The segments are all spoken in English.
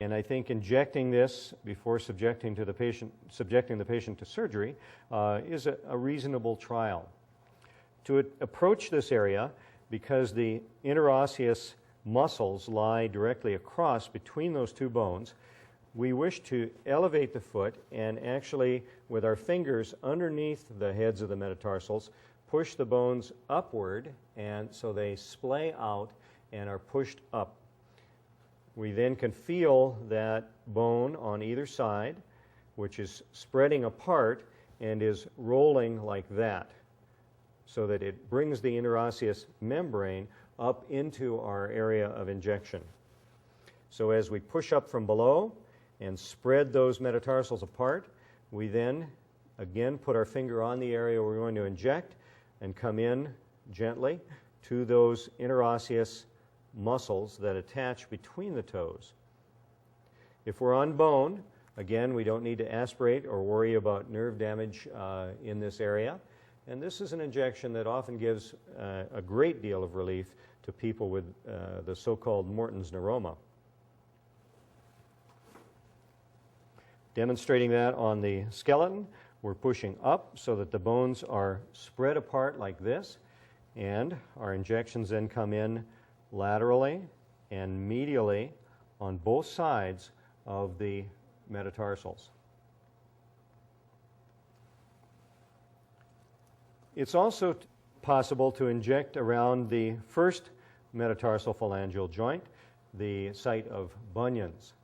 And I think injecting this before subjecting the patient to surgery is a reasonable trial. To approach this area, because the interosseous muscles lie directly across between those two bones, we wish to elevate the foot and actually, with our fingers underneath the heads of the metatarsals, push the bones upward, and so they splay out and are pushed up. We then can feel that bone on either side, which is spreading apart and is rolling like that, so that it brings the interosseous membrane up into our area of injection. So as we push up from below and spread those metatarsals apart, we then again put our finger on the area we're going to inject and come in gently to those interosseous muscles that attach between the toes. If we're on bone, again, we don't need to aspirate or worry about nerve damage in this area. And this is an injection that often gives a great deal of relief to people with the so-called Morton's neuroma. Demonstrating that on the skeleton, we're pushing up so that the bones are spread apart like this, and our injections then come in laterally and medially on both sides of the metatarsals. It's also possible to inject around the first metatarsal phalangeal joint, the site of bunions.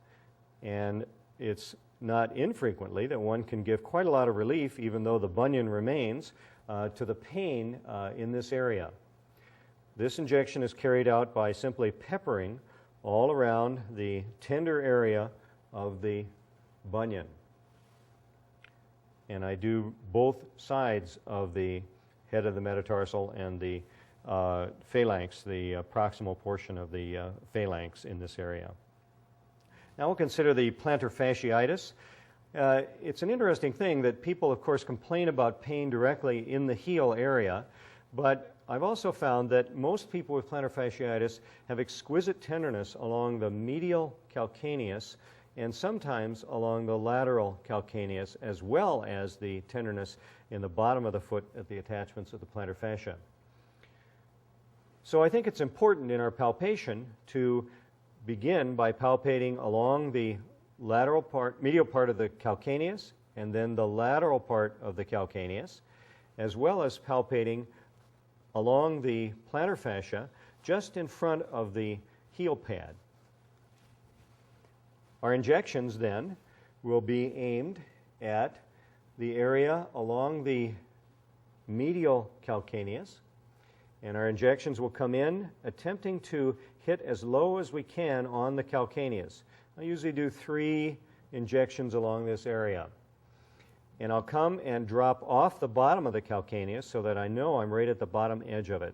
And it's not infrequently that one can give quite a lot of relief, even though the bunion remains, to the pain in this area. This injection is carried out by simply peppering all around the tender area of the bunion. And I do both sides of the head of the metatarsal and the phalanx, the proximal portion of the phalanx in this area. Now we'll consider the plantar fasciitis. It's an interesting thing that people, of course, complain about pain directly in the heel area, but I've also found that most people with plantar fasciitis have exquisite tenderness along the medial calcaneus and sometimes along the lateral calcaneus, as well as the tenderness in the bottom of the foot at the attachments of the plantar fascia. So I think it's important in our palpation to begin by palpating along the lateral part, medial part of the calcaneus, and then the lateral part of the calcaneus, as well as palpating along the plantar fascia just in front of the heel pad. Our injections then will be aimed at the area along the medial calcaneus, and our injections will come in attempting to hit as low as we can on the calcaneus. I usually do 3 injections along this area. And I'll come and drop off the bottom of the calcaneus so that I know I'm right at the bottom edge of it.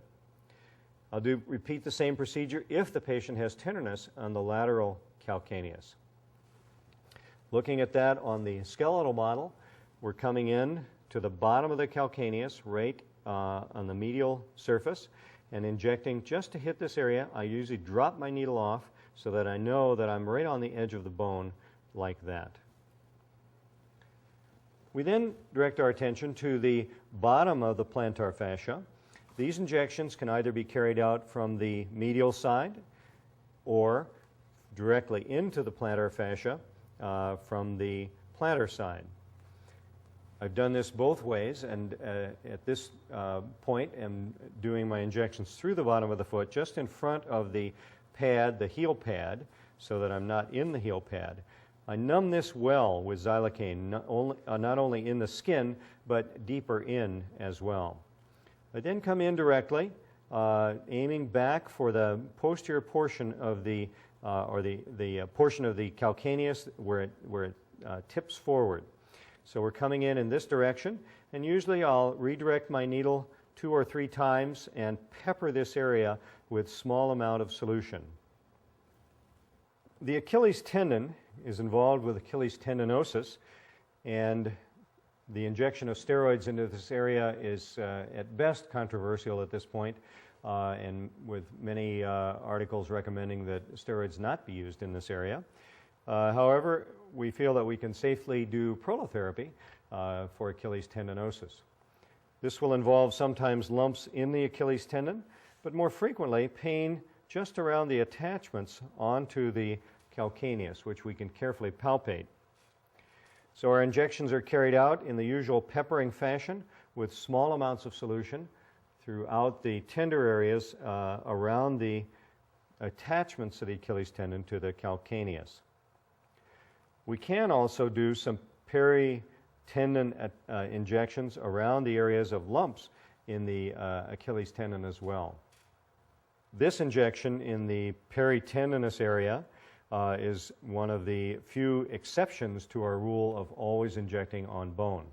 I'll repeat the same procedure if the patient has tenderness on the lateral calcaneus. Looking at that on the skeletal model, we're coming in to the bottom of the calcaneus, right on the medial surface, and injecting just to hit this area. I usually drop my needle off so that I know that I'm right on the edge of the bone like that. We then direct our attention to the bottom of the plantar fascia. These injections can either be carried out from the medial side or directly into the plantar fascia from the plantar side. I've done this both ways, and at this point am doing my injections through the bottom of the foot, just in front of the pad, the heel pad, so that I'm not in the heel pad. I numb this well with xylocaine, not only in the skin, but deeper in as well. I then come in directly, aiming back for the posterior portion of the portion of the calcaneus where it tips forward. So we're coming in this direction, and usually I'll redirect my needle 2 or 3 times and pepper this area with small amount of solution. The Achilles tendon is involved with Achilles tendinosis, and the injection of steroids into this area is at best controversial at this point, and with many articles recommending that steroids not be used in this area. However, we feel that we can safely do prolotherapy for Achilles tendinosis. This will involve sometimes lumps in the Achilles tendon, but more frequently pain just around the attachments onto the calcaneus, which we can carefully palpate. So our injections are carried out in the usual peppering fashion with small amounts of solution throughout the tender areas around the attachments of the Achilles tendon to the calcaneus. We can also do some peri-tendon injections around the areas of lumps in the Achilles tendon as well. This injection in the peritendinous area is one of the few exceptions to our rule of always injecting on bone.